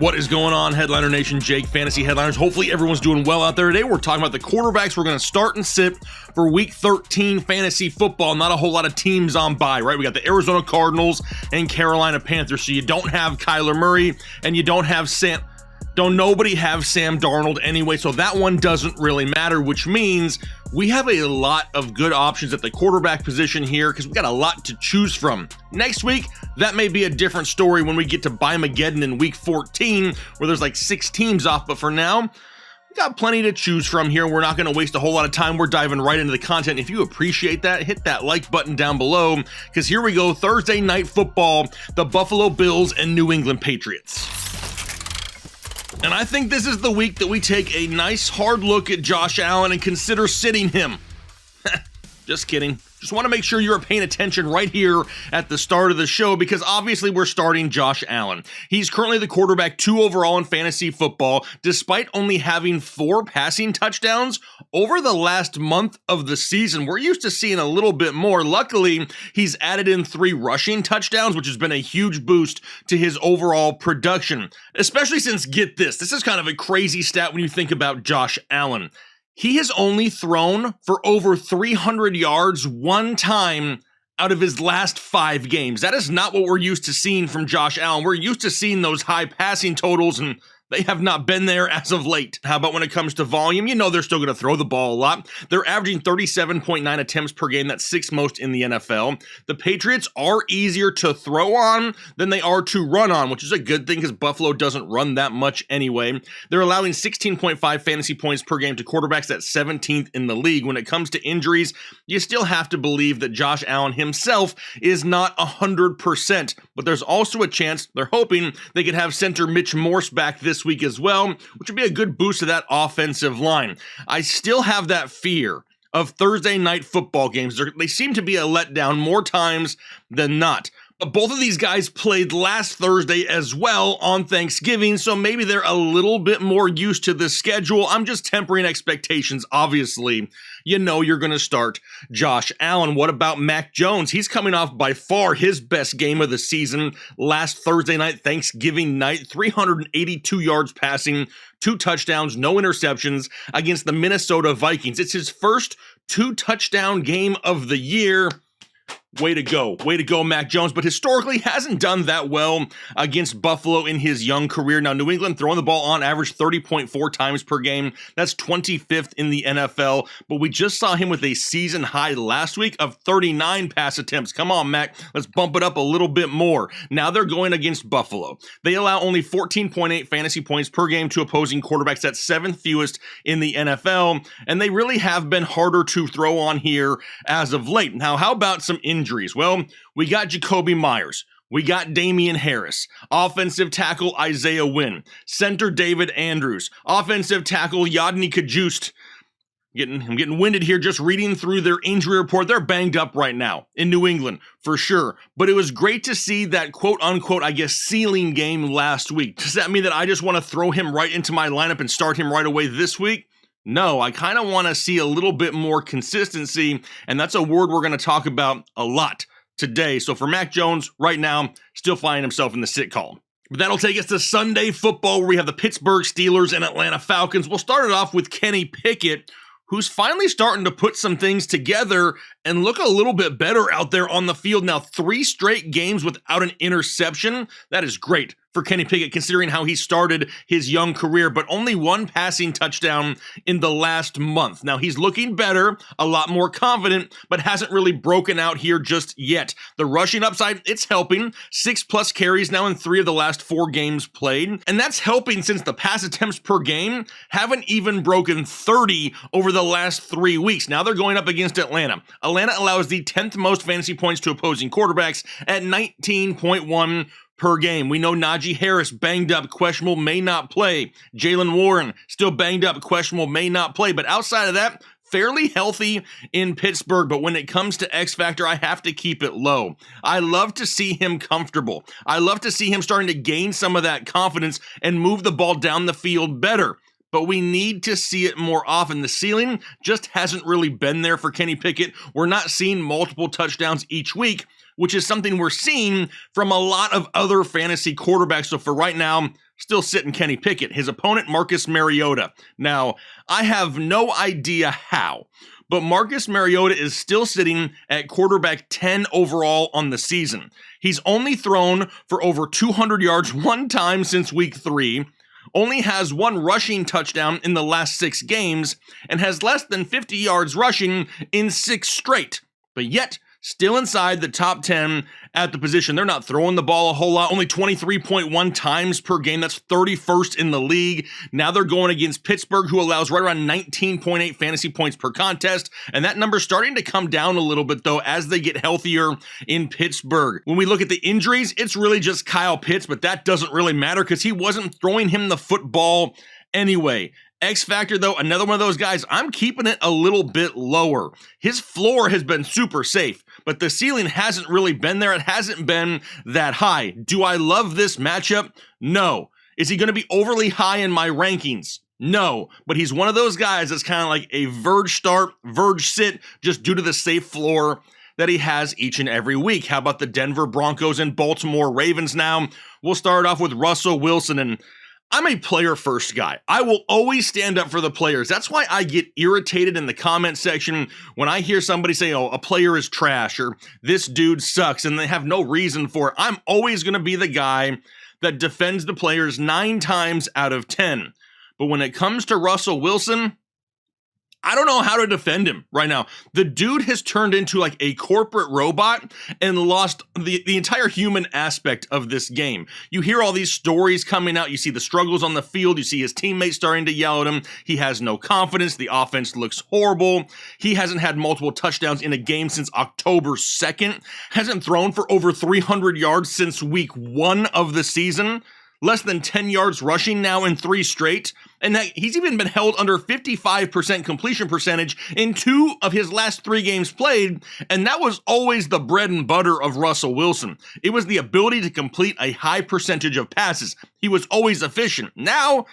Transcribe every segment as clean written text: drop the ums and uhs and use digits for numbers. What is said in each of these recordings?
What is going on, Headliner Nation? Jake, Fantasy Headliners. Hopefully everyone's doing well out there today. We're talking about the quarterbacks we're going to start and sit for Week 13 fantasy football. Not a whole lot of teams on bye, right? We got the Arizona Cardinals and Carolina Panthers. So you don't have Kyler Murray and you don't have nobody have Sam Darnold anyway, so that one doesn't really matter, which means we have a lot of good options at the quarterback position here because we got a lot to choose from. Next week, that may be a different story when we get to Buymageddon in Week 14, where there's like 6 teams off, but for now, we got plenty to choose from here. We're not going to waste a whole lot of time. We're diving right into the content. If you appreciate that, hit that like button down below, because here we go, Thursday Night Football, the Buffalo Bills and New England Patriots. And I think this is the week that we take a nice hard look at Josh Allen and consider sitting him. Just kidding. Just want to make sure you're paying attention right here at the start of the show because obviously we're starting Josh Allen. He's currently the quarterback 2 overall in fantasy football, despite only having 4 passing touchdowns over the last month of the season. We're used to seeing a little bit more. Luckily, he's added in 3 rushing touchdowns, which has been a huge boost to his overall production, especially since, get this is kind of a crazy stat when you think about Josh Allen. He has only thrown for over 300 yards one time out of his last 5 games. That is not what we're used to seeing from Josh Allen. We're used to seeing those high passing totals, and they have not been there as of late. How about when it comes to volume? You know they're still going to throw the ball a lot. They're averaging 37.9 attempts per game. That's 6th most in the NFL. The Patriots are easier to throw on than they are to run on, which is a good thing because Buffalo doesn't run that much anyway. They're allowing 16.5 fantasy points per game to quarterbacks. That's 17th in the league. When it comes to injuries, you still have to believe that Josh Allen himself is not 100%, but there's also a chance, they're hoping, they could have center Mitch Morse back this week as well, which would be a good boost to that offensive line. I still have that fear of Thursday night football games. They seem to be a letdown more times than not. But both of these guys played last Thursday as well on Thanksgiving, so maybe they're a little bit more used to this schedule. I'm just tempering expectations, obviously. You know you're going to start Josh Allen. What about Mac Jones? He's coming off by far his best game of the season last Thursday night, Thanksgiving night, 382 yards passing, 2 touchdowns, no interceptions against the Minnesota Vikings. It's his first 2-touchdown game of the year. Way to go, Mac Jones, but historically hasn't done that well against Buffalo in his young career. Now, New England throwing the ball on average 30.4 times per game. That's 25th in the NFL, but we just saw him with a season high last week of 39 pass attempts. Come on, Mac, let's bump it up a little bit more. Now they're going against Buffalo. They allow only 14.8 fantasy points per game to opposing quarterbacks. That's 7th fewest in the NFL, and they really have been harder to throw on here as of late. Now, how about some injuries? Well, we got Jakobi Meyers. We got Damian Harris. Offensive tackle Isaiah Wynn. Center David Andrews. Offensive tackle Yadni Kajust. I'm getting winded here just reading through their injury report. They're banged up right now in New England, for sure. But it was great to see that quote-unquote, I guess, ceiling game last week. Does that mean that I just want to throw him right into my lineup and start him right away this week? No, I kind of want to see a little bit more consistency, and that's a word we're going to talk about a lot today. So for Mac Jones, right now, still finding himself in the sit column. But that'll take us to Sunday football, where we have the Pittsburgh Steelers and Atlanta Falcons. We'll start it off with Kenny Pickett, who's finally starting to put some things together and look a little bit better out there on the field. Now, 3 straight games without an interception. That is great for Kenny Pickett, considering how he started his young career, but only 1 passing touchdown in the last month. Now, he's looking better, a lot more confident, but hasn't really broken out here just yet. The rushing upside, it's helping. 6+ carries now in 3 of the last 4 games played, and that's helping since the pass attempts per game haven't even broken 30 over the last 3 weeks. Now they're going up against Atlanta. Atlanta allows the 10th most fantasy points to opposing quarterbacks at 19.1 per game. We know Najee Harris banged up, questionable, may not play. Jaylen Warren still banged up, questionable, may not play. But outside of that, fairly healthy in Pittsburgh, but when it comes to X Factor, I have to keep it low. I love to see him comfortable. I love to see him starting to gain some of that confidence and move the ball down the field better. But we need to see it more often. The ceiling just hasn't really been there for Kenny Pickett. We're not seeing multiple touchdowns each week, which is something we're seeing from a lot of other fantasy quarterbacks. So for right now, still sitting Kenny Pickett. His opponent, Marcus Mariota. Now, I have no idea how, but Marcus Mariota is still sitting at quarterback 10 overall on the season. He's only thrown for over 200 yards one time since week 3, only has one rushing touchdown in the last 6 games, and has less than 50 yards rushing in 6 straight. But yet, still inside the top 10 at the position. They're not throwing the ball a whole lot, only 23.1 times per game. That's 31st in the league. Now they're going against Pittsburgh, who allows right around 19.8 fantasy points per contest, and that number's starting to come down a little bit, though, as they get healthier in Pittsburgh. When we look at the injuries, it's really just Kyle Pitts, but that doesn't really matter because he wasn't throwing him the football anyway. X Factor, though, another one of those guys, I'm keeping it a little bit lower. His floor has been super safe, but the ceiling hasn't really been there. It hasn't been that high. Do I love this matchup? No. Is he going to be overly high in my rankings? No, but he's one of those guys that's kind of like a verge start, verge sit, just due to the safe floor that he has each and every week. How about the Denver Broncos and Baltimore Ravens now? We'll start off with Russell Wilson, and I'm a player-first guy. I will always stand up for the players. That's why I get irritated in the comment section when I hear somebody say, oh, a player is trash, or this dude sucks, and they have no reason for it. I'm always going to be the guy that defends the players 9 times out of 10. But when it comes to Russell Wilson, I don't know how to defend him right now. The dude has turned into like a corporate robot and lost the entire human aspect of this game. You hear all these stories coming out. You see the struggles on the field. You see his teammates starting to yell at him. He has no confidence. The offense looks horrible. He hasn't had multiple touchdowns in a game since October 2nd. Hasn't thrown for over 300 yards since week 1 of the season. Less than 10 yards rushing now in 3 straight. And he's even been held under 55% completion percentage in 2 of his last 3 games played. And that was always the bread and butter of Russell Wilson. It was the ability to complete a high percentage of passes. He was always efficient. Now,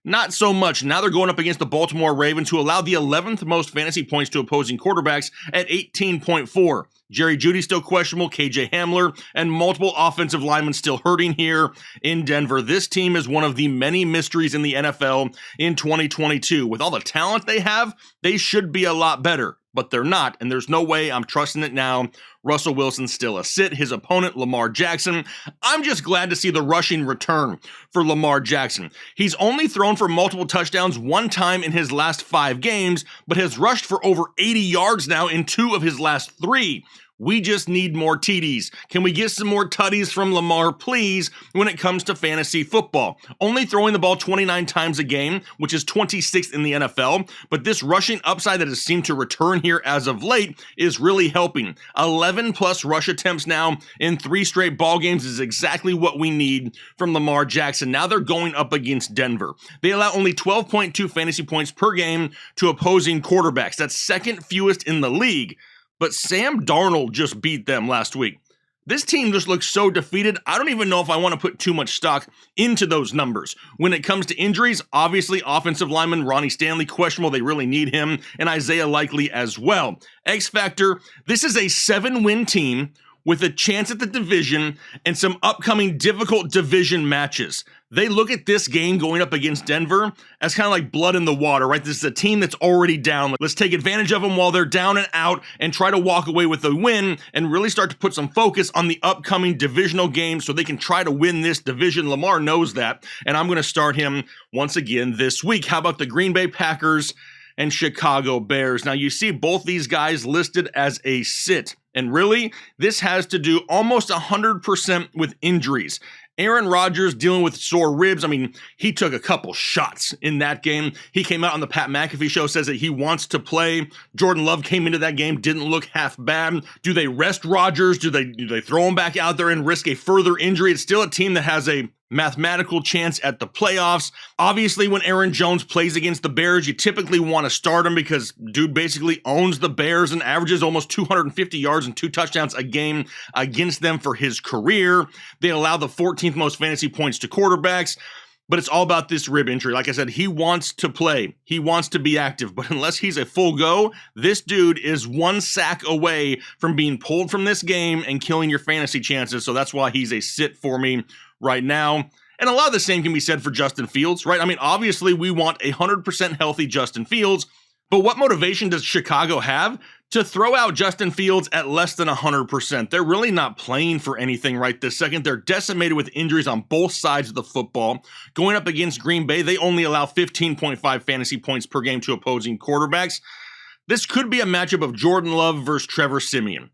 not so much. Now they're going up against the Baltimore Ravens, who allowed the 11th most fantasy points to opposing quarterbacks at 18.4. Jerry Jeudy still questionable, KJ Hamler, and multiple offensive linemen still hurting here in Denver. This team is one of the many mysteries in the NFL in 2022. With all the talent they have, they should be a lot better, but they're not, and there's no way I'm trusting it now. Russell Wilson's still a sit. His opponent, Lamar Jackson. I'm just glad to see the rushing return for Lamar Jackson. He's only thrown for multiple touchdowns 1 time in his last 5 games, but has rushed for over 80 yards now in 2 of his last 3. We just need more TDs. Can we get some more tutties from Lamar, please, when it comes to fantasy football? Only throwing the ball 29 times a game, which is 26th in the NFL, but this rushing upside that has seemed to return here as of late is really helping. 11 plus rush attempts now in 3 straight ball games is exactly what we need from Lamar Jackson. Now they're going up against Denver. They allow only 12.2 fantasy points per game to opposing quarterbacks. That's second fewest in the league. But Sam Darnold just beat them last week. This team just looks so defeated. I don't even know if I want to put too much stock into those numbers. When it comes to injuries, obviously offensive lineman Ronnie Stanley questionable. They really need him, and Isaiah Likely as well. X Factor, this is a 7-win team with a chance at the division and some upcoming difficult division matches. They look at this game going up against Denver as kind of like blood in the water, right? This is a team that's already down. Let's take advantage of them while they're down and out and try to walk away with a win and really start to put some focus on the upcoming divisional games so they can try to win this division. Lamar knows that, and I'm going to start him once again this week. How about the Green Bay Packers and Chicago Bears? Now, you see both these guys listed as a sit, and really, this has to do almost 100% with injuries. Aaron Rodgers dealing with sore ribs. I mean, he took a couple shots in that game. He came out on the Pat McAfee show, says that he wants to play. Jordan Love came into that game, didn't look half bad. Do they rest Rodgers? Do they throw him back out there and risk a further injury? It's still a team that has a mathematical chance at the playoffs. Obviously, when Aaron Jones plays against the Bears, you typically want to start him because dude basically owns the Bears and averages almost 250 yards and 2 touchdowns a game against them for his career. They allow the 14th most fantasy points to quarterbacks. But it's all about this rib injury. Like I said, he wants to play. He wants to be active. But unless he's a full go, this dude is one sack away from being pulled from this game and killing your fantasy chances. So that's why he's a sit for me right now. And a lot of the same can be said for Justin Fields, right? I mean, obviously we want 100% healthy Justin Fields, but what motivation does Chicago have to throw out Justin Fields at less than 100%? They're really not playing for anything right this second. They're decimated with injuries on both sides of the football. Going up against Green Bay, they only allow 15.5 fantasy points per game to opposing quarterbacks. This could be a matchup of Jordan Love versus Trevor Siemian.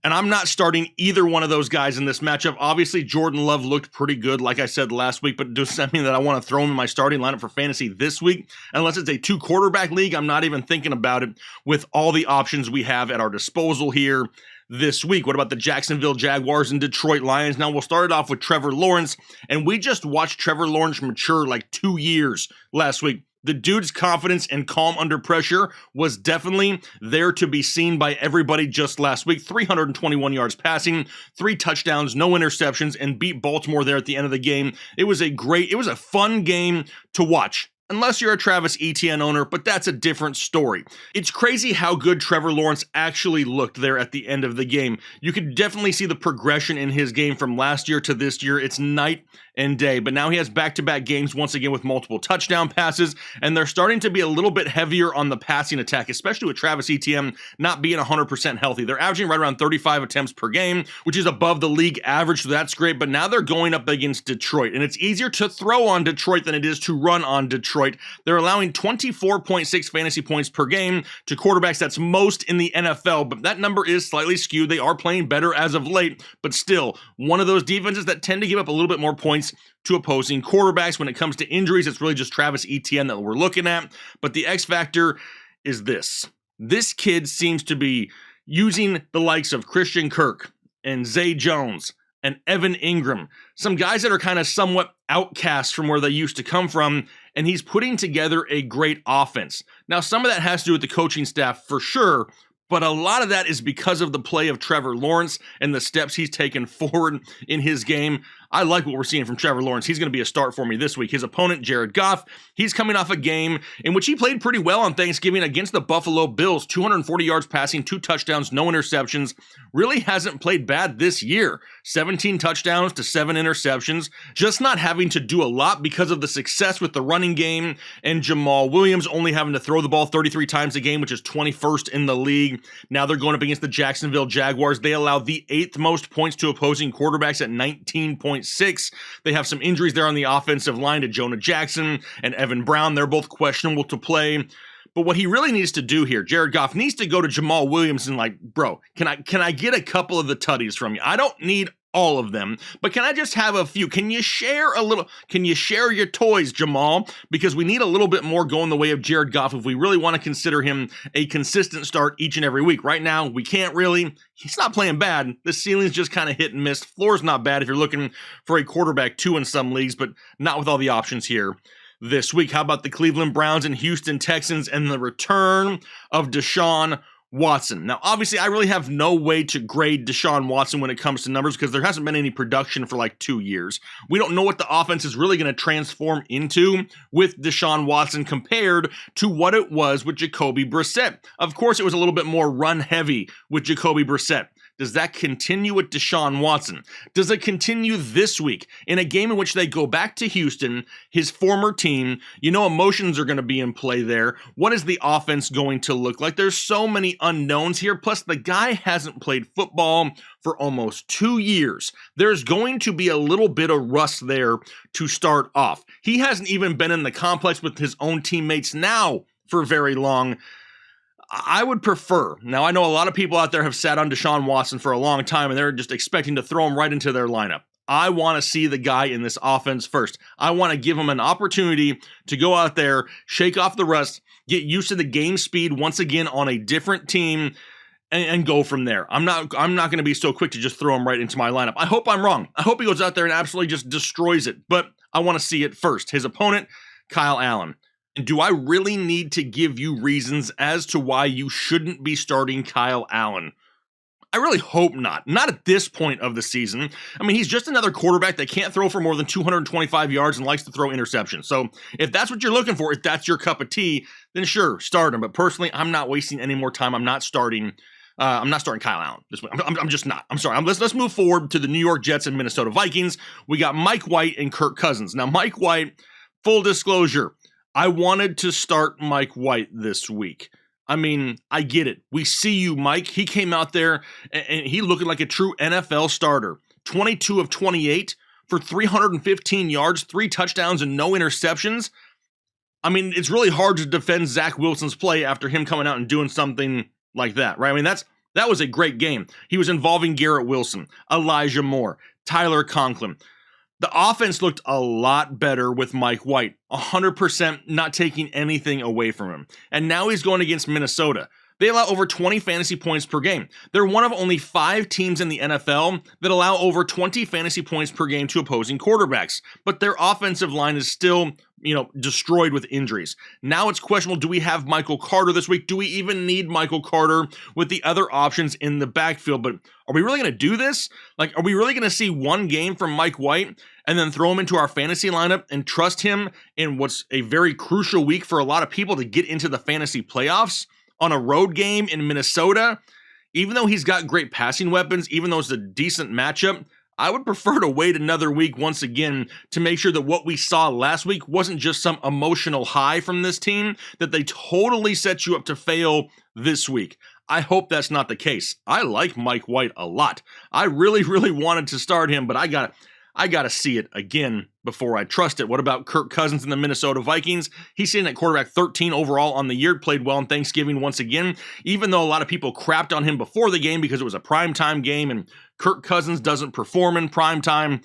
And I'm not starting either one of those guys in this matchup. Obviously, Jordan Love looked pretty good, like I said last week, but does that mean that I want to throw him in my starting lineup for fantasy this week? Unless it's a 2-quarterback league, I'm not even thinking about it with all the options we have at our disposal here this week. What about the Jacksonville Jaguars and Detroit Lions? Now, we'll start it off with Trevor Lawrence, and we just watched Trevor Lawrence mature like 2 years last week. The dude's confidence and calm under pressure was definitely there to be seen by everybody just last week. 321 yards passing, 3 touchdowns, no interceptions, and beat Baltimore there at the end of the game. It was a fun game to watch. Unless you're a Travis Etienne owner, but that's a different story. It's crazy how good Trevor Lawrence actually looked there at the end of the game. You could definitely see the progression in his game from last year to this year. It's night and day, but now he has back-to-back games once again with multiple touchdown passes, and they're starting to be a little bit heavier on the passing attack, especially with Travis Etienne not being 100% healthy. They're averaging right around 35 attempts per game, which is above the league average, so that's great, but now they're going up against Detroit, and it's easier to throw on Detroit than it is to run on Detroit. They're allowing 24.6 fantasy points per game to quarterbacks. That's most in the NFL, but that number is slightly skewed. They are playing better as of late, but still, one of those defenses that tend to give up a little bit more points to opposing quarterbacks. When it comes to injuries, it's really just Travis Etienne that we're looking at, but the X factor is this. This kid seems to be using the likes of Christian Kirk and Zay Jones and Evan Ingram, some guys that are kind of somewhat outcasts from where they used to come from, and he's putting together a great offense. Now, some of that has to do with the coaching staff for sure, but a lot of that is because of the play of Trevor Lawrence and the steps he's taken forward in his game. I like what we're seeing from Trevor Lawrence. He's going to be a start for me this week. His opponent, Jared Goff, he's coming off a game in which he played pretty well on Thanksgiving against the Buffalo Bills. 240 yards passing, 2 touchdowns, no interceptions. Really hasn't played bad this year. 17 touchdowns to 7 interceptions. Just not having to do a lot because of the success with the running game, and Jamal Williams only having to throw the ball 33 times a game, which is 21st in the league. Now they're going up against the Jacksonville Jaguars. They allow the 8th most points to opposing quarterbacks at 19.6. They have some injuries there on the offensive line to Jonah Jackson and Evan Brown. They're both questionable to play. But what he really needs to do here, Jared Goff needs to go to Jamal Williams and like, bro, can I get a couple of the tutties from you? I don't need all of them, but can I just have a few? Can you share your toys, Jamal? Because we need a little bit more going the way of Jared Goff if we really want to consider him a consistent start each and every week. Right now, we can't really. He's not playing bad. The ceiling's just kind of hit and miss. Floor's not bad if you're looking for a quarterback 2 in some leagues, but not with all the options here this week. How about the Cleveland Browns and Houston Texans and the return of Deshaun Watson? Now, obviously, I really have no way to grade Deshaun Watson when it comes to numbers because there hasn't been any production for like 2 years. We don't know what the offense is really going to transform into with Deshaun Watson compared to what it was with Jacoby Brissett. Of course, it was a little bit more run heavy with Jacoby Brissett. Does that continue with Deshaun Watson? Does it continue this week in a game in which they go back to Houston, his former team? You know, emotions are going to be in play there. What is the offense going to look like? There's so many unknowns here. Plus, the guy hasn't played football for almost 2 years. There's going to be a little bit of rust there to start off. He hasn't even been in the complex with his own teammates now for very long. I would prefer, now I know a lot of people out there have sat on Deshaun Watson for a long time and they're just expecting to throw him right into their lineup. I want to see the guy in this offense first. I want to give him an opportunity to go out there, shake off the rust, get used to the game speed once again on a different team, and go from there. I'm not going to be so quick to just throw him right into my lineup. I hope I'm wrong. I hope he goes out there and absolutely just destroys it, but I want to see it first. His opponent, Kyle Allen. And do I really need to give you reasons as to why you shouldn't be starting Kyle Allen? I really hope not. Not at this point of the season. I mean, he's just another quarterback that can't throw for more than 225 yards and likes to throw interceptions. So if that's what you're looking for, if that's your cup of tea, then sure, start him. But personally, I'm not wasting any more time. I'm not starting Kyle Allen this week. I'm just not. I'm sorry. Let's move forward to the New York Jets and Minnesota Vikings. We got Mike White and Kirk Cousins. Now, Mike White, full disclosure, I wanted to start Mike White this week. I mean, I get it. We see you, Mike. He came out there and he looking like a true NFL starter. 22 of 28 for 315 yards, 3 touchdowns, and no interceptions. I mean, it's really hard to defend Zach Wilson's play after him coming out and doing something like that, right? I mean, that was a great game. He was involving Garrett Wilson, Elijah Moore, Tyler Conklin. The offense looked a lot better with Mike White, 100% not taking anything away from him. And now he's going against Minnesota. They allow over 20 fantasy points per game. They're one of only 5 teams in the NFL that allow over 20 fantasy points per game to opposing quarterbacks. But their offensive line is still, destroyed with injuries. Now it's questionable, do we have Michael Carter this week? Do we even need Michael Carter with the other options in the backfield? But are we really going to do this? Like, are we really going to see one game from Mike White and then throw him into our fantasy lineup and trust him in what's a very crucial week for a lot of people to get into the fantasy playoffs on a road game in Minnesota? Even though he's got great passing weapons, even though it's a decent matchup, I would prefer to wait another week once again to make sure that what we saw last week wasn't just some emotional high from this team, that they totally set you up to fail this week. I hope that's not the case. I like Mike White a lot. I really, really wanted to start him, but I got to see it again before I trust it. What about Kirk Cousins and the Minnesota Vikings? He's sitting at quarterback 13 overall on the year, played well on Thanksgiving once again, even though a lot of people crapped on him before the game because it was a primetime game and Kirk Cousins doesn't perform in primetime.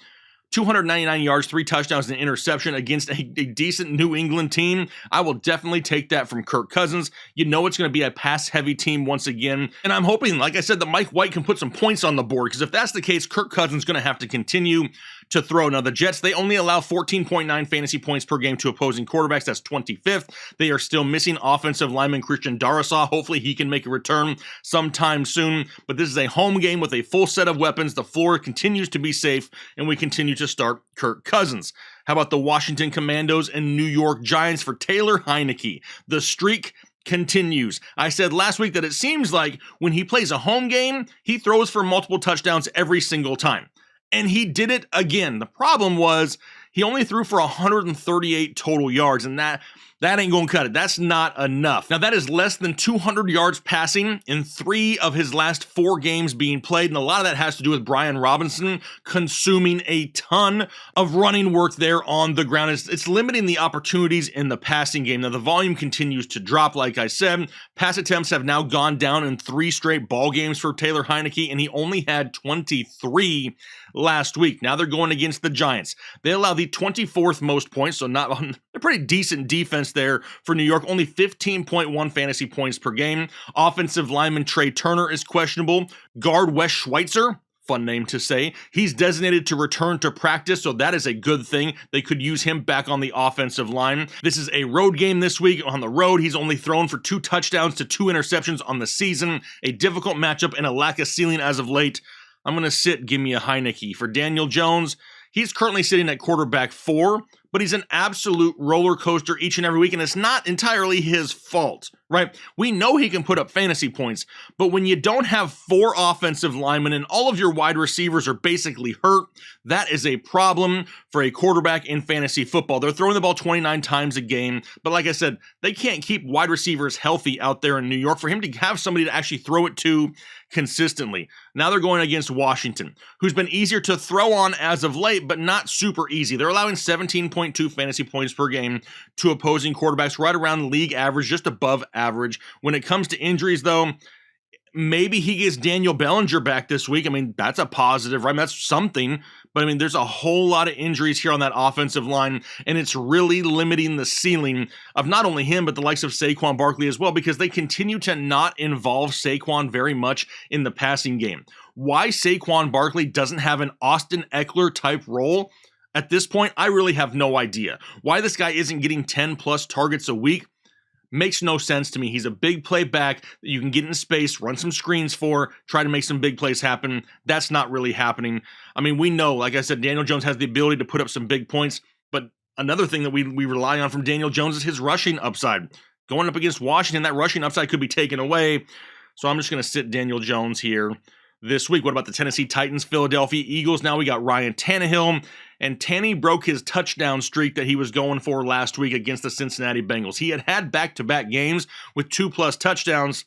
299 yards, 3 touchdowns, and an interception against a decent New England team. I will definitely take that from Kirk Cousins. You know it's going to be a pass-heavy team once again. And I'm hoping, like I said, that Mike White can put some points on the board, because if that's the case, Kirk Cousins is going to have to continue to throw. Now, the Jets, they only allow 14.9 fantasy points per game to opposing quarterbacks. That's 25th. They are still missing offensive lineman Christian Darrisaw. Hopefully, he can make a return sometime soon. But this is a home game with a full set of weapons. The floor continues to be safe, and we continue to start Kirk Cousins. How about the Washington Commandos and New York Giants for Taylor Heinicke? The streak continues. I said last week that it seems like when he plays a home game, he throws for multiple touchdowns every single time. And he did it again. The problem was he only threw for 138 total yards, and that ain't gonna cut it. That's not enough. Now, that is less than 200 yards passing in 3 of his last 4 games being played, and a lot of that has to do with Brian Robinson consuming a ton of running work there on the ground. It's limiting the opportunities in the passing game. Now, the volume continues to drop, like I said. Pass attempts have now gone down in 3 straight ball games for Taylor Heinicke, and he only had 23 last week. Now they're going against the Giants. They allow the 24th most points, so not a pretty decent defense there for New York. Only 15.1 fantasy points per game. Offensive lineman Trey Turner is questionable. Guard Wes Schweitzer, fun name to say, he's designated to return to practice, so that is a good thing. They could use him back on the offensive line. This is a road game this week. On the road, he's only thrown for 2 touchdowns to 2 interceptions on the season. A difficult matchup and a lack of ceiling as of late. I'm going to give me a Heinicke. For Daniel Jones, he's currently sitting at quarterback 4, but he's an absolute roller coaster each and every week, and it's not entirely his fault, right? We know he can put up fantasy points, but when you don't have 4 offensive linemen and all of your wide receivers are basically hurt, that is a problem for a quarterback in fantasy football. They're throwing the ball 29 times a game, but like I said, they can't keep wide receivers healthy out there in New York for him to have somebody to actually throw it to consistently. Now they're going against Washington, who's been easier to throw on as of late, but not super easy. They're allowing 17.2 fantasy points per game to opposing quarterbacks, right around league average, just above average. When it comes to injuries, though, maybe he gets Daniel Bellinger back this week. I mean, that's a positive, right? That's something. But I mean, there's a whole lot of injuries here on that offensive line, and it's really limiting the ceiling of not only him, but the likes of Saquon Barkley as well, because they continue to not involve Saquon very much in the passing game. Why Saquon Barkley doesn't have an Austin Eckler type role at this point, I really have no idea. Why this guy isn't getting 10 plus targets a week, Makes no sense to me. He's a big play back that you can get in space, run some screens for, try to make some big plays happen. That's not really happening. I mean, we know, like I said, Daniel Jones has the ability to put up some big points, but another thing that we rely on from Daniel Jones is his rushing upside. Going up against Washington, that rushing upside could be taken away. So I'm just going to sit Daniel Jones here this week. What about the Tennessee Titans, Philadelphia Eagles? Now we got Ryan Tannehill, and Tanny broke his touchdown streak that he was going for last week against the Cincinnati Bengals. He had back-to-back games with 2+ touchdowns.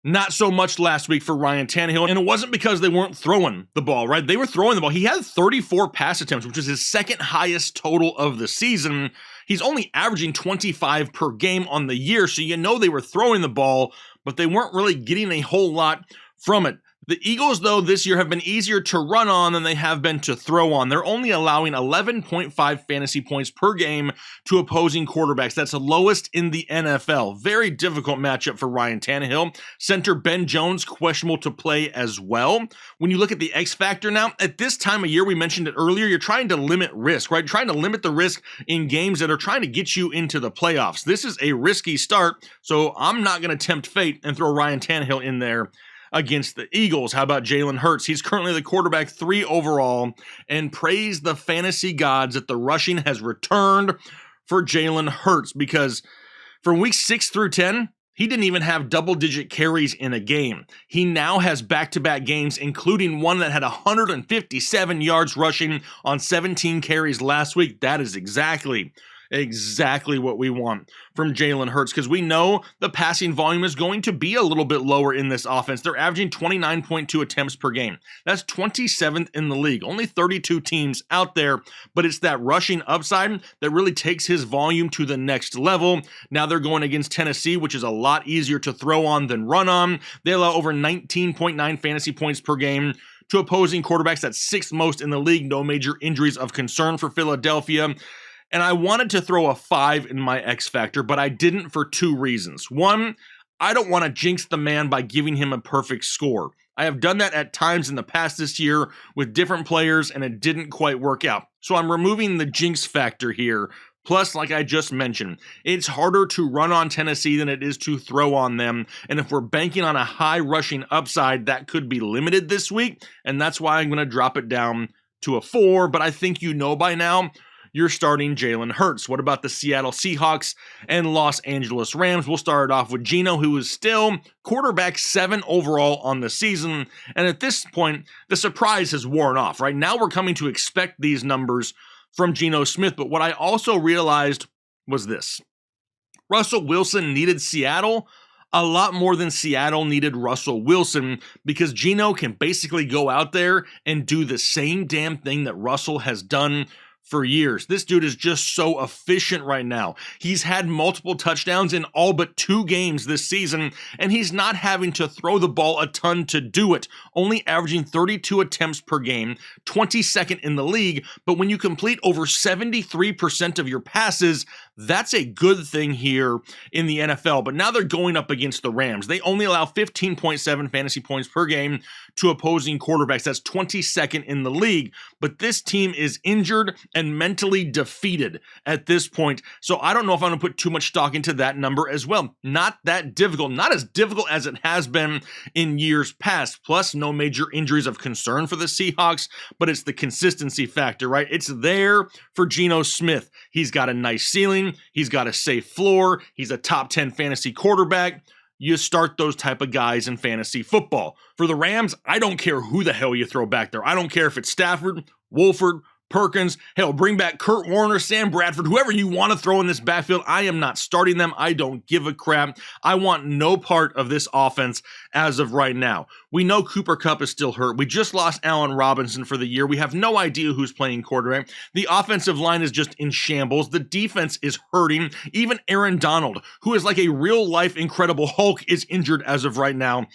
Not so much last week for Ryan Tannehill, and it wasn't because they weren't throwing the ball, right? They were throwing the ball. He had 34 pass attempts, which is his second highest total of the season. He's only averaging 25 per game on the year, so you know they were throwing the ball, but they weren't really getting a whole lot from it. The Eagles, though, this year have been easier to run on than they have been to throw on. They're only allowing 11.5 fantasy points per game to opposing quarterbacks. That's the lowest in the NFL. Very difficult matchup for Ryan Tannehill. Center Ben Jones, questionable to play as well. When you look at the X factor now, at this time of year, we mentioned it earlier, you're trying to limit risk, right? Trying to limit the risk in games that are trying to get you into the playoffs. This is a risky start, so I'm not going to tempt fate and throw Ryan Tannehill in there against the Eagles. How about Jalen Hurts? He's currently the quarterback 3 overall, and praise the fantasy gods that the rushing has returned for Jalen Hurts, because from week 6 through 10, he didn't even have double-digit carries in a game. He now has back-to-back games, including one that had 157 yards rushing on 17 carries last week. That is exactly what we want from Jalen Hurts, because we know the passing volume is going to be a little bit lower in this offense. They're averaging 29.2 attempts per game. That's 27th in the league. Only 32 teams out there, but it's that rushing upside that really takes his volume to the next level. Now they're going against Tennessee, which is a lot easier to throw on than run on. They allow over 19.9 fantasy points per game to opposing quarterbacks. That's 6th most in the league. No major injuries of concern for Philadelphia. And I wanted to throw a 5 in my X Factor, but I didn't for 2 reasons. One, I don't want to jinx the man by giving him a perfect score. I have done that at times in the past this year with different players, and it didn't quite work out. So I'm removing the jinx factor here. Plus, like I just mentioned, it's harder to run on Tennessee than it is to throw on them. And if we're banking on a high rushing upside, that could be limited this week. And that's why I'm going to drop it down to a 4. But I think you know by now, you're starting Jalen Hurts. What about the Seattle Seahawks and Los Angeles Rams? We'll start it off with Geno, who is still quarterback 7 overall on the season. And at this point, the surprise has worn off, right? Now we're coming to expect these numbers from Geno Smith. But what I also realized was this. Russell Wilson needed Seattle a lot more than Seattle needed Russell Wilson, because Geno can basically go out there and do the same damn thing that Russell has done for years. This dude is just so efficient right now. He's had multiple touchdowns in all but 2 games this season, and he's not having to throw the ball a ton to do it, only averaging 32 attempts per game, 22nd in the league. But when you complete over 73% of your passes, that's a good thing here in the NFL. But now they're going up against the Rams. They only allow 15.7 fantasy points per game to opposing quarterbacks. That's 22nd in the league. But this team is injured and mentally defeated at this point. So I don't know if I'm going to put too much stock into that number as well. Not that difficult. Not as difficult as it has been in years past. Plus, no major injuries of concern for the Seahawks, but it's the consistency factor, right? It's there for Geno Smith. He's got a nice ceiling. He's got a safe floor. He's a top 10 fantasy quarterback. You start those type of guys in fantasy football. For the Rams, I don't care who the hell you throw back there. I don't care if it's Stafford, Wolford, Perkins, hell, bring back Kurt Warner, Sam Bradford, whoever you want to throw in this backfield. I am not starting them. I don't give a crap. I want no part of this offense as of right now. We know Cooper Kupp is still hurt. We just lost Allen Robinson for the year. We have no idea who's playing quarterback. The offensive line is just in shambles. The defense is hurting. Even Aaron Donald, who is like a real-life Incredible Hulk, is injured as of right now.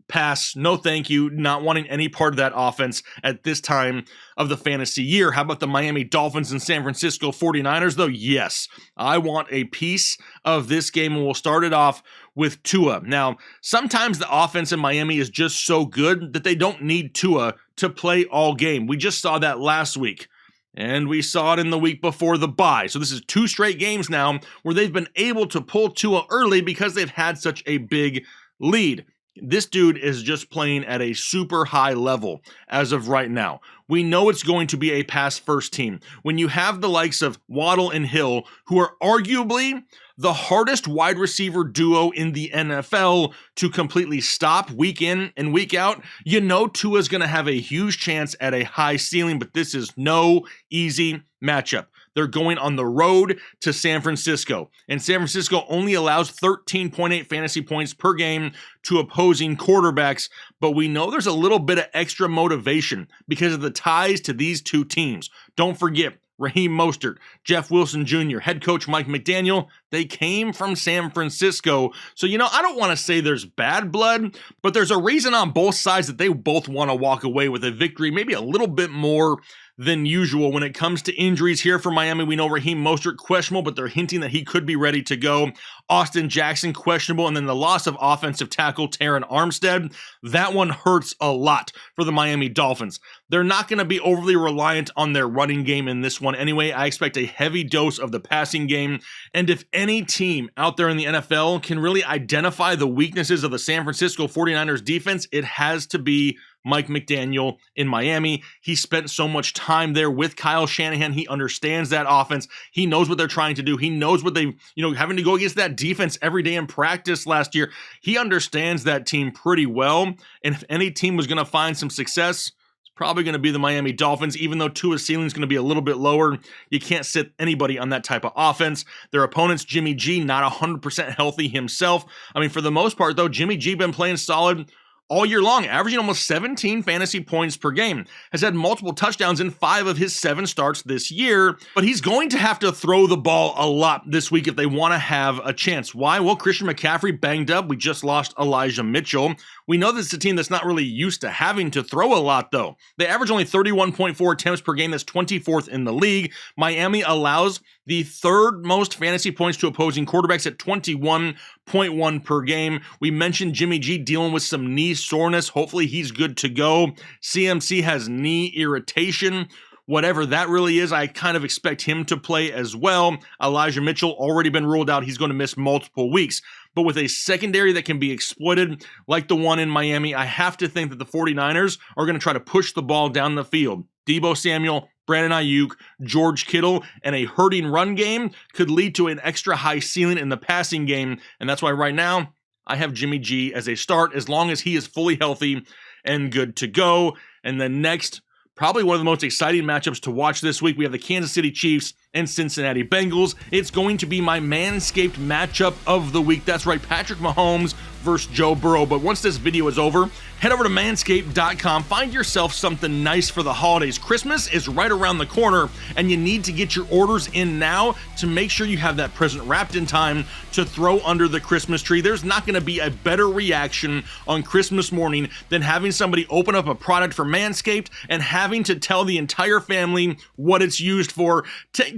Pass, no thank you, not wanting any part of that offense at this time of the fantasy year. How about the Miami Dolphins and San Francisco 49ers, though? Yes, I want a piece of this game, and we'll start it off with Tua. Now, sometimes the offense in Miami is just so good that they don't need Tua to play all game. We just saw that last week. And we saw it in the week before the bye. So this is 2 straight games now where they've been able to pull Tua early because they've had such a big lead. This dude is just playing at a super high level as of right now. We know it's going to be a pass-first team. When you have the likes of Waddle and Hill, who are arguably the hardest wide receiver duo in the NFL to completely stop week in and week out, you know Tua's going to have a huge chance at a high ceiling, but this is no easy matchup. They're going on the road to San Francisco, and San Francisco only allows 13.8 fantasy points per game to opposing quarterbacks, but we know there's a little bit of extra motivation because of the ties to these two teams. Don't forget, Raheem Mostert, Jeff Wilson Jr., head coach Mike McDaniel, they came from San Francisco. So, I don't want to say there's bad blood, but there's a reason on both sides that they both want to walk away with a victory, maybe a little bit more than usual. When it comes to injuries here for Miami, we know Raheem Mostert questionable, but they're hinting that he could be ready to go. Austin Jackson questionable, and then the loss of offensive tackle Terron Armstead. That one hurts a lot for the Miami Dolphins. They're not going to be overly reliant on their running game in this one anyway. I expect a heavy dose of the passing game, and if any team out there in the NFL can really identify the weaknesses of the San Francisco 49ers defense, it has to be Mike McDaniel in Miami. He spent so much time there with Kyle Shanahan. He understands that offense. He knows what they're trying to do. He knows what they, having to go against that defense every day in practice last year. He understands that team pretty well. And if any team was going to find some success, it's probably going to be the Miami Dolphins, even though Tua's ceiling is going to be a little bit lower. You can't sit anybody on that type of offense. Their opponents, Jimmy G, not 100% healthy himself. For the most part, though, Jimmy G been playing solid all year long, averaging almost 17 fantasy points per game, has had multiple touchdowns in 5 of his 7 starts this year, but he's going to have to throw the ball a lot this week if they want to have a chance. Why? Well, Christian McCaffrey banged up. We just lost Elijah Mitchell. We know this is a team that's not really used to having to throw a lot, though. They average only 31.4 attempts per game. That's 24th in the league. Miami allows the 3rd most fantasy points to opposing quarterbacks at 21.1 per game. We mentioned Jimmy G dealing with some knee soreness. Hopefully he's good to go. CMC has knee irritation. Whatever that really is, I kind of expect him to play as well. Elijah Mitchell already been ruled out. He's going to miss multiple weeks. But with a secondary that can be exploited like the one in Miami, I have to think that the 49ers are going to try to push the ball down the field. Deebo Samuel, Brandon Ayuk, George Kittle, and a hurting run game could lead to an extra high ceiling in the passing game. And that's why right now I have Jimmy G as a start as long as he is fully healthy and good to go. And then next, probably one of the most exciting matchups to watch this week, we have the Kansas City Chiefs and Cincinnati Bengals. It's going to be my Manscaped matchup of the week. That's right, Patrick Mahomes versus Joe Burrow. But once this video is over, head over to manscaped.com. Find yourself something nice for the holidays. Christmas is right around the corner, and you need to get your orders in now to make sure you have that present wrapped in time to throw under the Christmas tree. There's not going to be a better reaction on Christmas morning than having somebody open up a product for Manscaped and having to tell the entire family what it's used for.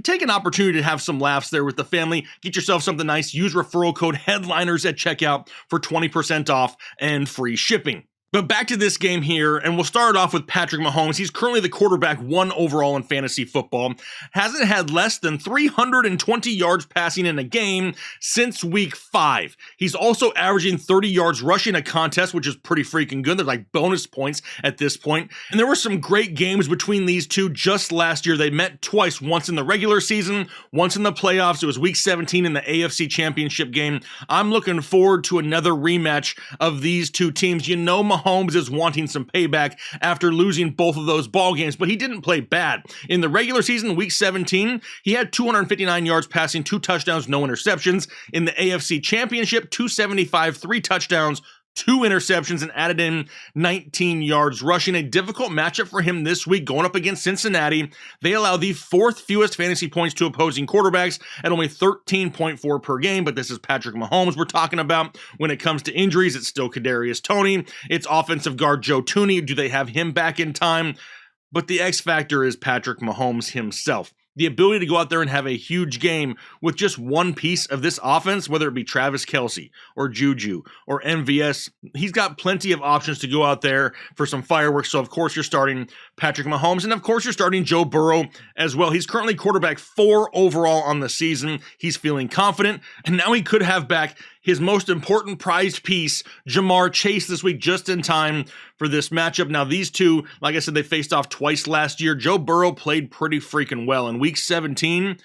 Take an opportunity to have some laughs there with the family. Get yourself something nice. Use referral code HEADLINERS at checkout for 20% off and free shipping. But back to this game here, and we'll start off with Patrick Mahomes. He's currently the quarterback 1 overall in fantasy football. Hasn't had less than 320 yards passing in a game since week 5. He's also averaging 30 yards rushing a contest, which is pretty freaking good. They're like bonus points at this point. And there were some great games between these two just last year. They met twice, once in the regular season, once in the playoffs. It was week 17 in the AFC Championship game. I'm looking forward to another rematch of these two teams. Mahomes is wanting some payback after losing both of those ball games, but he didn't play bad. In the regular season, week 17, he had 259 yards passing, 2 touchdowns, no interceptions. In the AFC Championship, 275, 3 touchdowns, 2 interceptions, and added in 19 yards rushing. A difficult matchup for him this week going up against Cincinnati. They allow the 4th fewest fantasy points to opposing quarterbacks at only 13.4 per game, but this is Patrick Mahomes we're talking about. When it comes to injuries, it's still Kadarius Toney. It's offensive guard Joe Thuney. Do they have him back in time? But the X factor is Patrick Mahomes himself. the ability to go out there and have a huge game with just one piece of this offense, whether it be Travis Kelce or Juju or MVS, he's got plenty of options to go out there for some fireworks. So, of course, you're starting Patrick Mahomes, and of course, you're starting Joe Burrow as well. He's currently quarterback 4 overall on the season. He's feeling confident, and now he could have back his most important prized piece, Ja'Marr Chase, this week just in time for this matchup. Now, these two, like I said, they faced off twice last year. Joe Burrow played pretty freaking well. In week 17,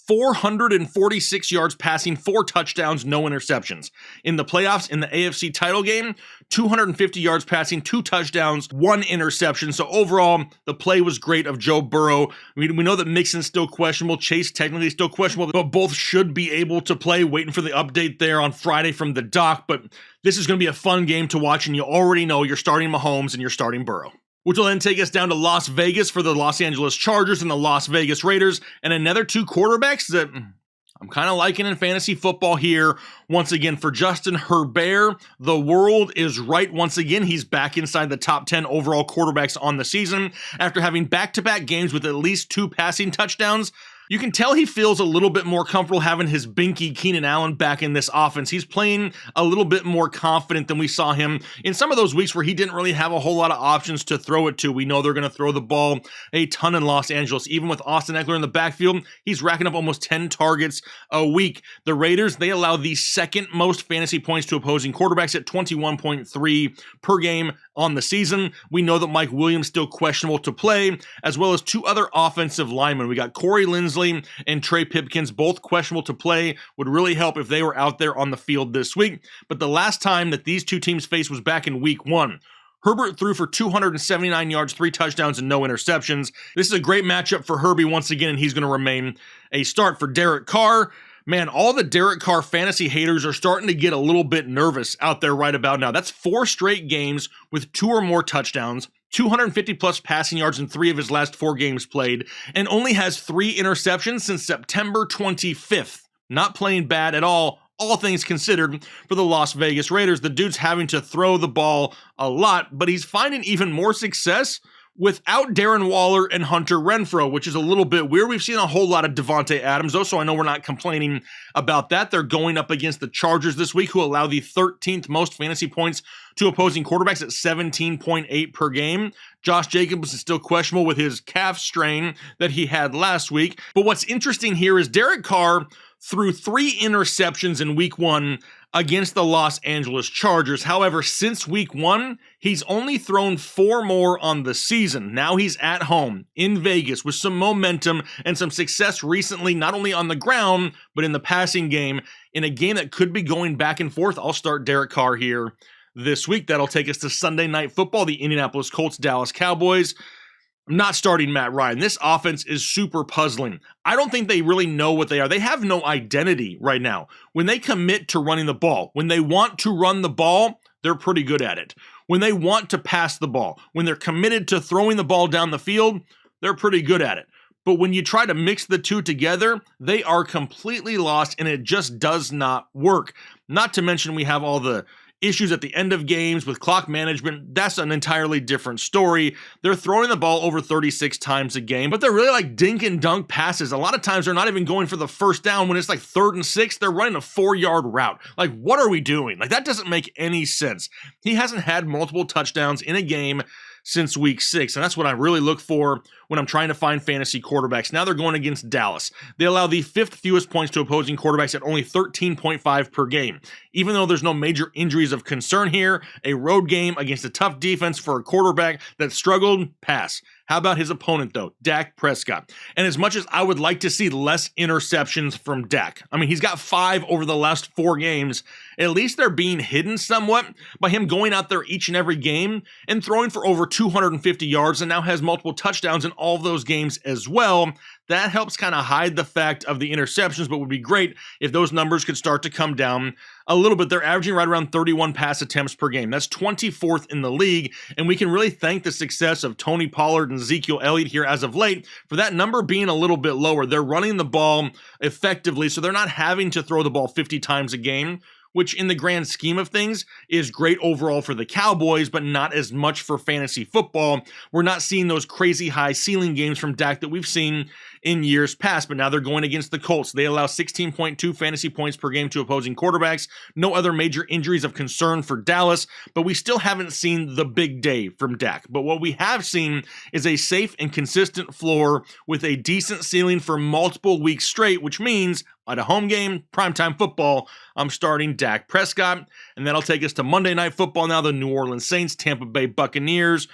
446 yards passing, 4 touchdowns, no interceptions. In the playoffs, in the AFC title game, 250 yards passing, 2 touchdowns, 1 interception. So overall, the play was great of Joe Burrow. We know that Mixon's still questionable. Chase technically still questionable, but both should be able to play. Waiting for the update there on Friday from the doc. But this is going to be a fun game to watch, and you already know you're starting Mahomes and you're starting Burrow. Which will then take us down to Las Vegas for the Los Angeles Chargers and the Las Vegas Raiders, and another 2 quarterbacks that I'm kind of liking in fantasy football here. Once again, for Justin Herbert, the world is right once again. He's back inside the top 10 overall quarterbacks on the season after having back-to-back games with at least 2 passing touchdowns. You can tell he feels a little bit more comfortable having his binky Keenan Allen back in this offense. He's playing a little bit more confident than we saw him in some of those weeks where he didn't really have a whole lot of options to throw it to. We know they're going to throw the ball a ton in Los Angeles. Even with Austin Eckler in the backfield, he's racking up almost 10 targets a week. The Raiders, they allow the second most fantasy points to opposing quarterbacks at 21.3 per game on the season. We know that Mike Williams still questionable to play, as well as 2 other offensive linemen. We got Corey Linsley and Trey Pipkins, both questionable to play. Would really help if they were out there on the field this week. But the last time that these 2 teams faced was back in week 1. Herbert threw for 279 yards, 3 touchdowns, and no interceptions. This is a great matchup for Herbie once again, and he's going to remain a start. For Derek Carr, man, all the Derek Carr fantasy haters are starting to get a little bit nervous out there right about now. That's 4 straight games with 2 or more touchdowns, 250 plus passing yards in 3 of his last 4 games played, and only has 3 interceptions since September 25th. Not playing bad at all things considered, for the Las Vegas Raiders. The dude's having to throw the ball a lot, but he's finding even more success without Darren Waller and Hunter Renfrow, which is a little bit weird. We've seen a whole lot of Devontae Adams, though, so I know we're not complaining about that. They're going up against the Chargers this week, who allow the 13th most fantasy points to opposing quarterbacks at 17.8 per game. Josh Jacobs is still questionable with his calf strain that he had last week. But what's interesting here is Derek Carr threw 3 interceptions in week 1 against the Los Angeles Chargers. However, since week 1, he's only thrown 4 more on the season. Now he's at home in Vegas with some momentum and some success recently, not only on the ground, but in the passing game. In a game that could be going back and forth, I'll start Derek Carr here this week. That'll take us to Sunday Night Football, the Indianapolis Colts, Dallas Cowboys. I'm not starting Matt Ryan. This offense is super puzzling. I don't think they really know what they are. They have no identity right now. When they commit to running the ball, when they want to run the ball, they're pretty good at it. When they want to pass the ball, when they're committed to throwing the ball down the field, they're pretty good at it. But when you try to mix the two together, they are completely lost, and it just does not work. Not to mention we have all the issues at the end of games with clock management. That's an entirely different story. They're throwing the ball over 36 times a game, but they're really like dink and dunk passes. A lot of times they're not even going for the first down. When it's like 3rd and 6, they're running a 4-yard route. Like, what are we doing? Like, that doesn't make any sense. He hasn't had multiple touchdowns in a game since week 6, and that's what I really look for when I'm trying to find fantasy quarterbacks. Now they're going against Dallas. They allow the 5th fewest points to opposing quarterbacks at only 13.5 per game. Even though there's no major injuries of concern here, a road game against a tough defense for a quarterback that struggled, pass. How about his opponent, though? Dak Prescott. And as much as I would like to see less interceptions from Dak, I mean, he's got 5 over the last 4 games. At least they're being hidden somewhat by him going out there each and every game and throwing for over 250 yards, and now has multiple touchdowns in all of those games as well. That helps kind of hide the fact of the interceptions, but would be great if those numbers could start to come down a little bit. They're averaging right around 31 pass attempts per game. That's 24th in the league, and we can really thank the success of Tony Pollard and Ezekiel Elliott here as of late for that number being a little bit lower. They're running the ball effectively, so they're not having to throw the ball 50 times a game, which in the grand scheme of things is great overall for the Cowboys, but not as much for fantasy football. We're not seeing those crazy high ceiling games from Dak that we've seen in years past, but now they're going against the Colts. They allow 16.2 fantasy points per game to opposing quarterbacks. No other major injuries of concern for Dallas, but we still haven't seen the big day from Dak. But what we have seen is a safe and consistent floor with a decent ceiling for multiple weeks straight, which means at a home game, primetime football, I'm starting Dak Prescott. And that'll take us to Monday Night Football now, the New Orleans Saints, Tampa Bay Buccaneers.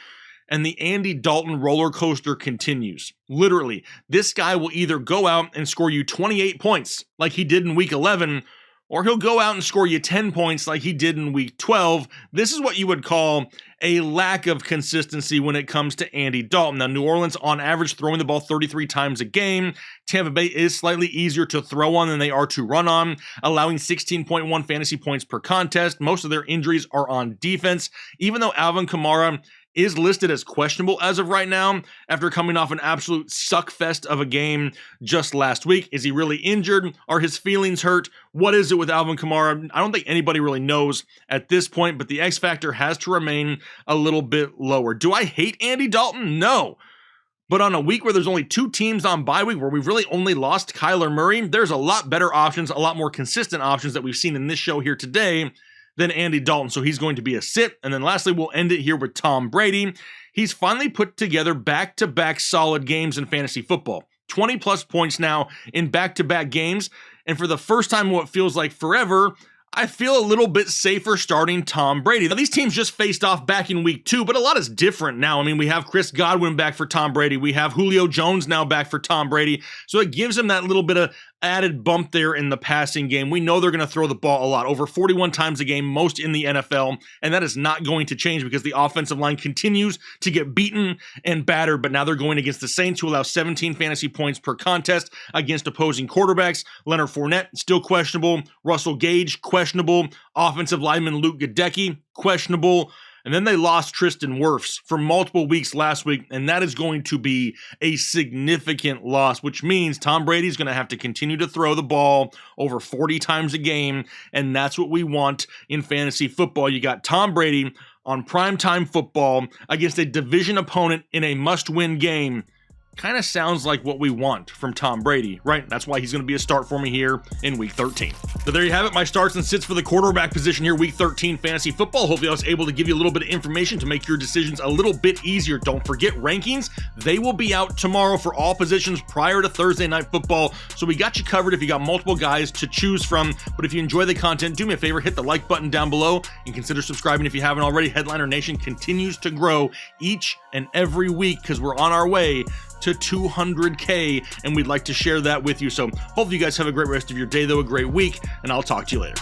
And the Andy Dalton roller coaster continues. Literally, this guy will either go out and score you 28 points like he did in week 11, or he'll go out and score you 10 points like he did in week 12. This is what you would call a lack of consistency when it comes to Andy Dalton. Now, New Orleans on average throwing the ball 33 times a game. Tampa Bay is slightly easier to throw on than they are to run on, allowing 16.1 fantasy points per contest. Most of their injuries are on defense, even though Alvin Kamara is listed as questionable as of right now after coming off an absolute suckfest of a game just last week. Is he really injured? Are his feelings hurt? What is it with Alvin Kamara? I don't think anybody really knows at this point, but the X factor has to remain a little bit lower. Do I hate Andy Dalton? No. But on a week where there's only 2 teams on bye week, where we've really only lost Kyler Murray, there's a lot better options, a lot more consistent options that we've seen in this show here today than Andy Dalton. So he's going to be a sit. And then lastly, we'll end it here with Tom Brady. He's finally put together back-to-back solid games in fantasy football. 20 plus points now in back-to-back games. And for the first time, what feels like forever, I feel a little bit safer starting Tom Brady. Now, these teams just faced off back in week 2, but a lot is different now. I mean, we have Chris Godwin back for Tom Brady. We have Julio Jones now back for Tom Brady. So it gives him that little bit of added bump there in the passing game. We know they're going to throw the ball a lot, over 41 times a game, most in the NFL, and that is not going to change because the offensive line continues to get beaten and battered, but now they're going against the Saints, who allow 17 fantasy points per contest against opposing quarterbacks. Leonard Fournette, still questionable. Russell Gage, questionable. Offensive lineman Luke Gadecki, questionable. And then they lost Tristan Wirfs for multiple weeks last week, and that is going to be a significant loss, which means Tom Brady's going to have to continue to throw the ball over 40 times a game, and that's what we want in fantasy football. You got Tom Brady on primetime football against a division opponent in a must-win game. Kind of sounds like what we want from Tom Brady, right? That's why he's going to be a start for me here in week 13. So there you have it, my starts and sits for the quarterback position here, week 13 fantasy football. Hopefully I was able to give you a little bit of information to make your decisions a little bit easier. Don't forget rankings. They will be out tomorrow for all positions prior to Thursday Night Football. So we got you covered if you got multiple guys to choose from. But if you enjoy the content, do me a favor, hit the like button down below and consider subscribing if you haven't already. Headliner Nation continues to grow each and every week because we're on our way to 200K, and we'd like to share that with you. So hopefully you guys have a great rest of your day, though, a great week, and I'll talk to you later.